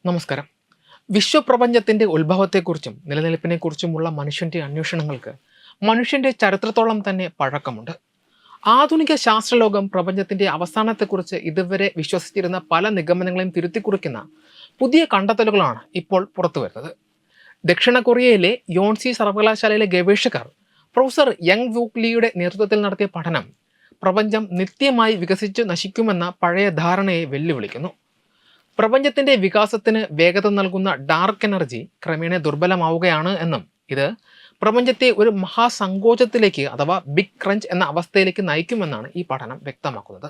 നമസ്കാരം. വിശ്വപ്രപഞ്ചത്തിൻ്റെ ഉത്ഭവത്തെക്കുറിച്ചും നിലനിൽപ്പിനെക്കുറിച്ചുമുള്ള മനുഷ്യൻ്റെ അന്വേഷണങ്ങൾക്ക് മനുഷ്യൻ്റെ ചരിത്രത്തോളം തന്നെ പഴക്കമുണ്ട്. ആധുനിക ശാസ്ത്രലോകം പ്രപഞ്ചത്തിൻ്റെ അവസാനത്തെക്കുറിച്ച് ഇതുവരെ വിശ്വസിച്ചിരുന്ന പല നിഗമനങ്ങളെയും തിരുത്തിക്കുറിക്കുന്ന പുതിയ കണ്ടെത്തലുകളാണ് ഇപ്പോൾ പുറത്തുവരുന്നത്. ദക്ഷിണ കൊറിയയിലെ യോൺസി സർവകലാശാലയിലെ ഗവേഷകർ പ്രൊഫസർ യങ് വൂക്ക് ലീയുടെ നേതൃത്വത്തിൽ നടത്തിയ പഠനം പ്രപഞ്ചം നിത്യമായി വികസിച്ച് നശിക്കുമെന്ന പഴയ ധാരണയെ വെല്ലുവിളിക്കുന്നു. പ്രപഞ്ചത്തിൻ്റെ വികാസത്തിന് വേഗത നൽകുന്ന ഡാർക്ക് എനർജി ക്രമേണ ദുർബലമാവുകയാണ് എന്നും ഇത് പ്രപഞ്ചത്തെ ഒരു മഹാസങ്കോചത്തിലേക്ക് അഥവാ ബിഗ് ക്രഞ്ച് എന്ന അവസ്ഥയിലേക്ക് നയിക്കുമെന്നാണ് ഈ പഠനം വ്യക്തമാക്കുന്നത്.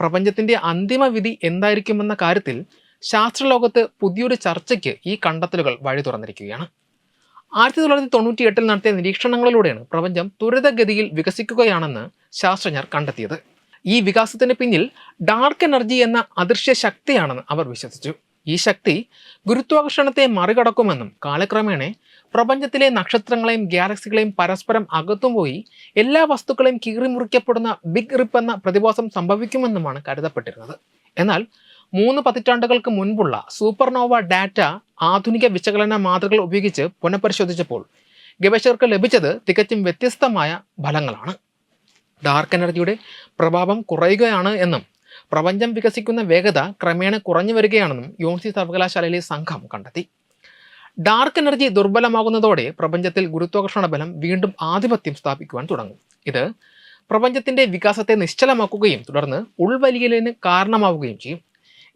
പ്രപഞ്ചത്തിൻ്റെ അന്തിമ വിധി എന്തായിരിക്കുമെന്ന കാര്യത്തിൽ ശാസ്ത്രലോകത്ത് പുതിയൊരു ചർച്ചയ്ക്ക് ഈ കണ്ടെത്തലുകൾ വഴി തുറന്നിരിക്കുകയാണ്. 1998 നടത്തിയ നിരീക്ഷണങ്ങളിലൂടെയാണ് പ്രപഞ്ചം ത്വരിതഗതിയിൽ വികസിക്കുകയാണെന്ന് ശാസ്ത്രജ്ഞർ കണ്ടെത്തിയത്. ഈ വികാസത്തിന് പിന്നിൽ ഡാർക്ക് എനർജി എന്ന അദൃശ്യ ശക്തിയാണെന്ന് അവർ വിശ്വസിച്ചു. ഈ ശക്തി ഗുരുത്വാകർഷണത്തെ മറികടക്കുമെന്നും കാലക്രമേണ പ്രപഞ്ചത്തിലെ നക്ഷത്രങ്ങളെയും ഗാലക്സികളെയും പരസ്പരം അകത്തുപോയി എല്ലാ വസ്തുക്കളെയും കീറിമുറിക്കപ്പെടുന്ന ബിഗ് റിപ്പ് എന്ന പ്രതിഭാസം സംഭവിക്കുമെന്നുമാണ് കരുതപ്പെട്ടിരുന്നത്. എന്നാൽ 3 പതിറ്റാണ്ടുകൾക്ക് മുൻപുള്ള സൂപ്പർനോവ ഡാറ്റ ആധുനിക വിശകലന മാതൃകകൾ ഉപയോഗിച്ച് പുനഃപരിശോധിച്ചപ്പോൾ ഗവേഷകർക്ക് ലഭിച്ചത് തികച്ചും വ്യത്യസ്തമായ ഫലങ്ങളാണ്. ഡാർക്ക് എനർജിയുടെ പ്രഭാവം കുറയുകയാണ് എന്നും പ്രപഞ്ചം വികസിക്കുന്ന വേഗത ക്രമേണ കുറഞ്ഞു വരികയാണെന്നും യോൺസി സർവകലാശാലയിലെ സംഘം കണ്ടെത്തി. ഡാർക്ക് എനർജി ദുർബലമാകുന്നതോടെ പ്രപഞ്ചത്തിൽ ഗുരുത്വാകർഷണ ബലം വീണ്ടും ആധിപത്യം സ്ഥാപിക്കുവാൻ തുടങ്ങും. ഇത് പ്രപഞ്ചത്തിൻ്റെ വികാസത്തെ നിശ്ചലമാക്കുകയും തുടർന്ന് ഉൾവലിയലിന് കാരണമാവുകയും ചെയ്യും.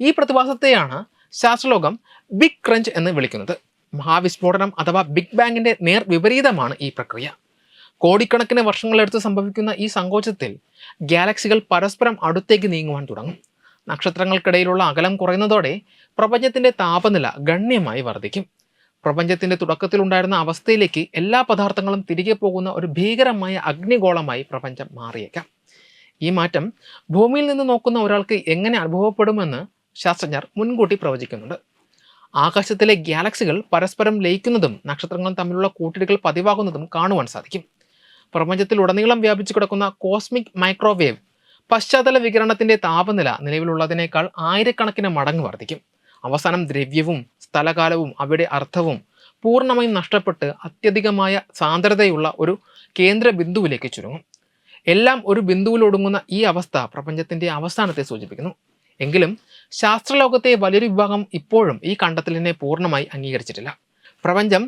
ഈ പ്രതിഭാസത്തെയാണ് ശാസ്ത്രലോകം ബിഗ് ക്രഞ്ച് എന്ന് വിളിക്കുന്നത്. മഹാവിസ്ഫോടനം അഥവാ ബിഗ് ബാങ്ങിൻ്റെ നേർ വിപരീതമാണ് ഈ പ്രക്രിയ. കോടിക്കണക്കിന് വർഷങ്ങളെടുത്ത് സംഭവിക്കുന്ന ഈ സങ്കോചത്തിൽ ഗാലക്സികൾ പരസ്പരം അടുത്തേക്ക് നീങ്ങുവാൻ തുടങ്ങും. നക്ഷത്രങ്ങൾക്കിടയിലുള്ള അകലം കുറയുന്നതോടെ പ്രപഞ്ചത്തിൻ്റെ താപനില ഗണ്യമായി വർദ്ധിക്കും. പ്രപഞ്ചത്തിൻ്റെ തുടക്കത്തിലുണ്ടായിരുന്ന അവസ്ഥയിലേക്ക് എല്ലാ പദാർത്ഥങ്ങളും തിരികെ പോകുന്ന ഒരു ഭീകരമായ അഗ്നിഗോളമായി പ്രപഞ്ചം മാറിയേക്കാം. ഈ മാറ്റം ഭൂമിയിൽ നിന്ന് നോക്കുന്ന ഒരാൾക്ക് എങ്ങനെ അനുഭവപ്പെടുമെന്ന് ശാസ്ത്രജ്ഞർ മുൻകൂട്ടി പ്രവചിക്കുന്നുണ്ട്. ആകാശത്തിലെ ഗാലക്സികൾ പരസ്പരം ലയിക്കുന്നതും നക്ഷത്രങ്ങളും തമ്മിലുള്ള കൂട്ടിയിടികൾ പതിവാകുന്നതും കാണുവാൻ സാധിക്കും. പ്രപഞ്ചത്തിൽ ഉടനീളം വ്യാപിച്ചു കിടക്കുന്ന കോസ്മിക് മൈക്രോവേവ് പശ്ചാത്തല വികിരണത്തിൻ്റെ താപനില നിലവിലുള്ളതിനേക്കാൾ ആയിരക്കണക്കിന് മടങ്ങ് വർദ്ധിക്കും. അവസാനം ദ്രവ്യവും സ്ഥലകാലവും അവയുടെ അർത്ഥവും പൂർണ്ണമായും നഷ്ടപ്പെട്ട് അത്യധികമായ സാന്ദ്രതയുള്ള ഒരു കേന്ദ്ര ബിന്ദുവിലേക്ക് ചുരുങ്ങും. എല്ലാം ഒരു ബിന്ദുവിലൊടുങ്ങുന്ന ഈ അവസ്ഥ പ്രപഞ്ചത്തിൻ്റെ അവസാനത്തെ സൂചിപ്പിക്കുന്നു. എങ്കിലും ശാസ്ത്രലോകത്തെ വലിയൊരു വിഭാഗം ഇപ്പോഴും ഈ കണ്ടെത്തലിനെ പൂർണ്ണമായി അംഗീകരിച്ചിട്ടില്ല. പ്രപഞ്ചം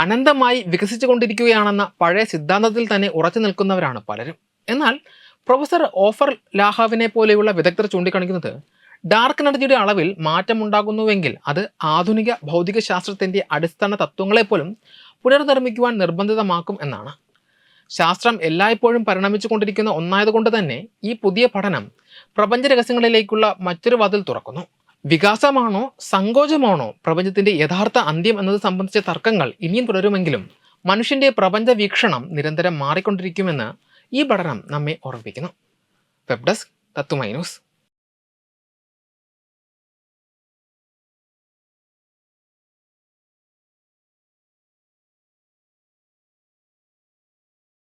അനന്തമായി വികസിച്ചു കൊണ്ടിരിക്കുകയാണെന്ന പഴയ സിദ്ധാന്തത്തിൽ തന്നെ ഉറച്ചു നിൽക്കുന്നവരാണ് പലരും. എന്നാൽ പ്രൊഫസർ ഓഫർ ലാഹാവിനെ പോലെയുള്ള വിദഗ്ധർ ചൂണ്ടിക്കാണിക്കുന്നത് ഡാർക്ക് എനർജിയുടെ അളവിൽ മാറ്റമുണ്ടാകുന്നുവെങ്കിൽ അത് ആധുനിക ഭൗതിക ശാസ്ത്രത്തിൻ്റെ അടിസ്ഥാന തത്വങ്ങളെപ്പോലും പുനർനിർമ്മിക്കുവാൻ നിർബന്ധിതമാക്കും എന്നാണ്. ശാസ്ത്രം എല്ലായ്പ്പോഴും പരിണമിച്ചു കൊണ്ടിരിക്കുന്ന ഒന്നായതുകൊണ്ട് തന്നെ ഈ പുതിയ പഠനം പ്രപഞ്ച രഹസ്യങ്ങളിലേക്കുള്ള മറ്റൊരു വാതിൽ തുറക്കുന്നു. വികാസമാണോ സങ്കോചമാണോ പ്രപഞ്ചത്തിൻ്റെ യഥാർത്ഥ അന്ത്യം എന്നത് സംബന്ധിച്ച തർക്കങ്ങൾ ഇനിയും തുടരുമെങ്കിലും മനുഷ്യൻ്റെ പ്രപഞ്ച വീക്ഷണം നിരന്തരം മാറിക്കൊണ്ടിരിക്കുമെന്ന് ഈ പഠനം നമ്മെ ഓർമ്മിപ്പിക്കുന്നു. വെബ് ഡെസ്ക് തത്വമൈ ന്യൂസ്.